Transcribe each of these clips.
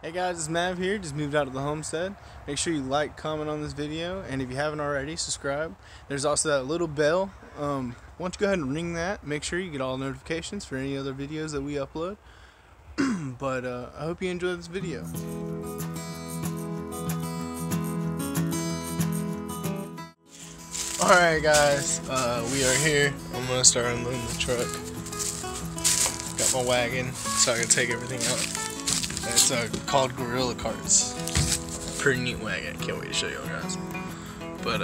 Hey guys, it's Mav here, just moved out of the homestead. Make sure you like, comment on this video, and if you haven't already, subscribe. There's also that little bell. Why don't you go ahead and ring that, make sure you get all notifications for any other videos that we upload. But I hope you enjoy this video. Alright guys, we are here. I'm going to start unloading the truck. Got my wagon so I can take everything out. It's called Gorilla Carts. Pretty neat wagon. Can't wait to show y'all guys. But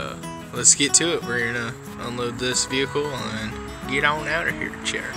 let's get to it. We're gonna unload this vehicle and get on out of here, chair.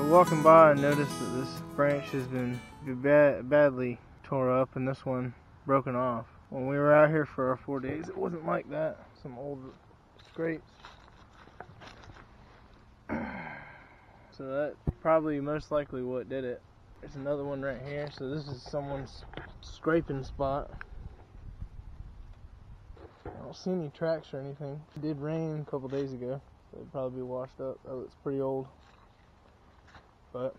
Walking by, I noticed that this branch has been badly tore up and this one broken off. When we were out here for our 4 days, it wasn't like that. Some old scrapes. So that's probably most likely what did it. There's another one right here, so this is someone's scraping spot. I don't see any tracks or anything. It did rain a couple days ago, so it'd probably be washed up. Oh, it's pretty old. But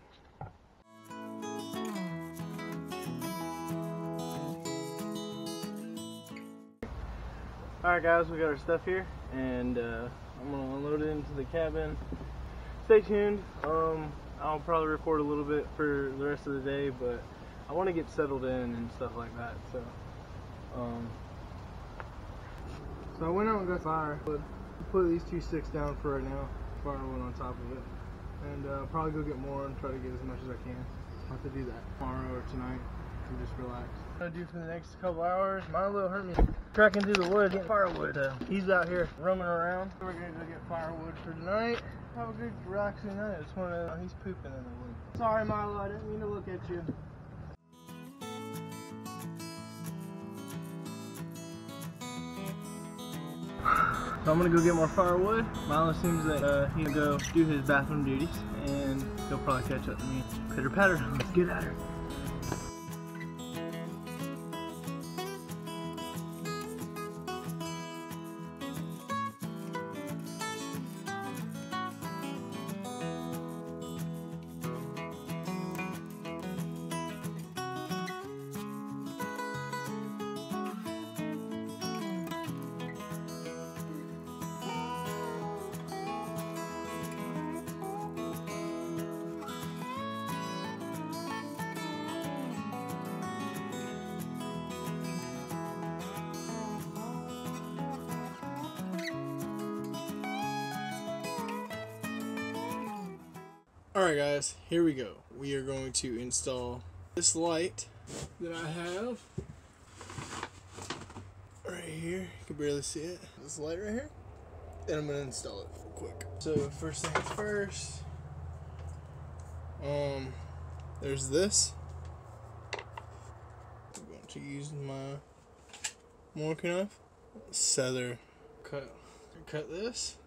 alright guys, we got our stuff here and I'm gonna unload it into the cabin. Stay tuned. I'll probably record a little bit for the rest of the day, but I want to get settled in and stuff like that. So I went out and got firewood. Put these 2 sticks down for right now. Firewood on top of it. And probably go get more and try to get as much as I can. I'll have to do that tomorrow or tonight and just relax. What I'm gonna do for the next couple hours, Milo hurt me trekking through the woods getting firewood. He's out here roaming around. We're gonna go get firewood for tonight. Have a good relaxing night. He's pooping in the woods. Sorry Milo, I didn't mean to look at you. So I'm gonna go get more firewood. Milo seems that he'll go do his bathroom duties and he'll probably catch up to me. Pitter patter, let's get at her. Alright guys, here we go. We are going to install this light that I have right here. You can barely see it. This light right here. And I'm going to install it real quick. So first things first, there's this. I'm going to use my mortar knife. Sether cut this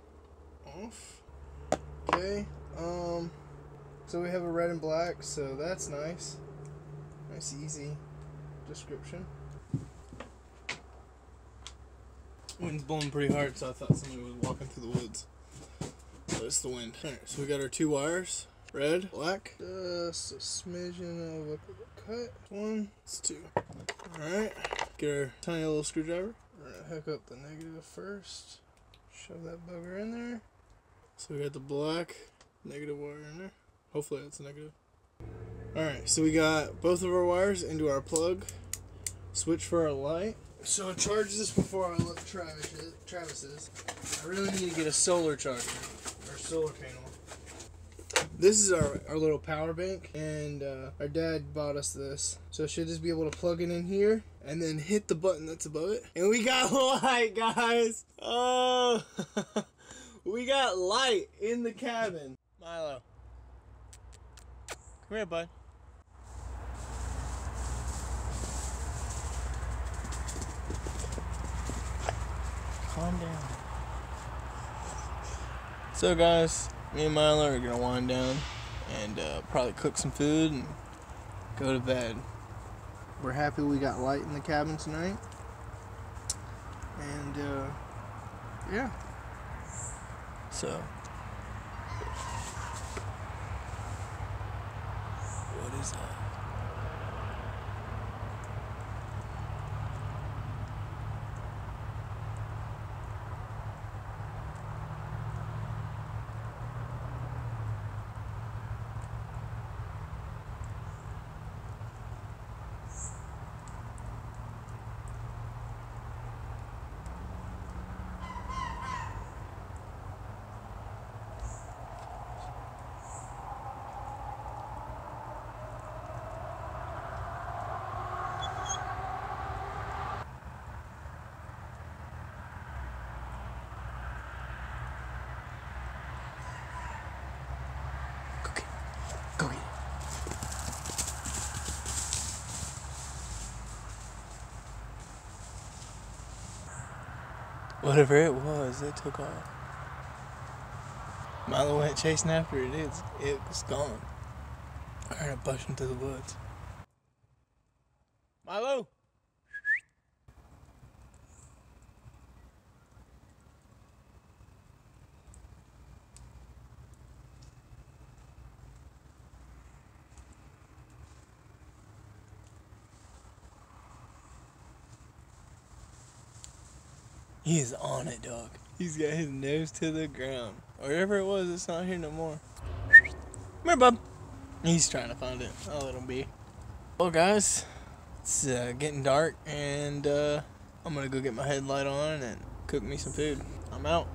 off. Okay. So we have a red and black, so that's nice. Nice, easy description. Wind's blowing pretty hard, so I thought somebody was walking through the woods. But it's the wind. Alright, so we got our 2 wires. Red, black. Just a smidgen of a cut. 1, it's 2. Alright, get our tiny little screwdriver. We're gonna hook up the negative first. Shove that bugger in there. So we got the black negative wire in there. Hopefully that's negative. Alright, so we got both of our wires into our plug. Switch for our light. So I charge this before I look Travis's. I really need to get a solar charger, or solar panel. This is our little power bank, and our dad bought us this. So I should just be able to plug it in here, and then hit the button that's above it. And we got light, guys! Oh! We got light in the cabin. Milo. Come here, bud. calm down. So guys, me and Milo are gonna wind down and probably cook some food and go to bed. We're happy we got light in the cabin tonight. And yeah. So what is that? Go get it. Whatever it was, it took off. Milo went chasing after it. It was gone. I heard it bush into the woods. Milo! He's on it, dog. He's got his nose to the ground. Whatever it was, it's not here no more. Come here, bub. He's trying to find it. I'll let him be. Well, guys, it's getting dark, and I'm gonna go get my headlight on and cook me some food. I'm out.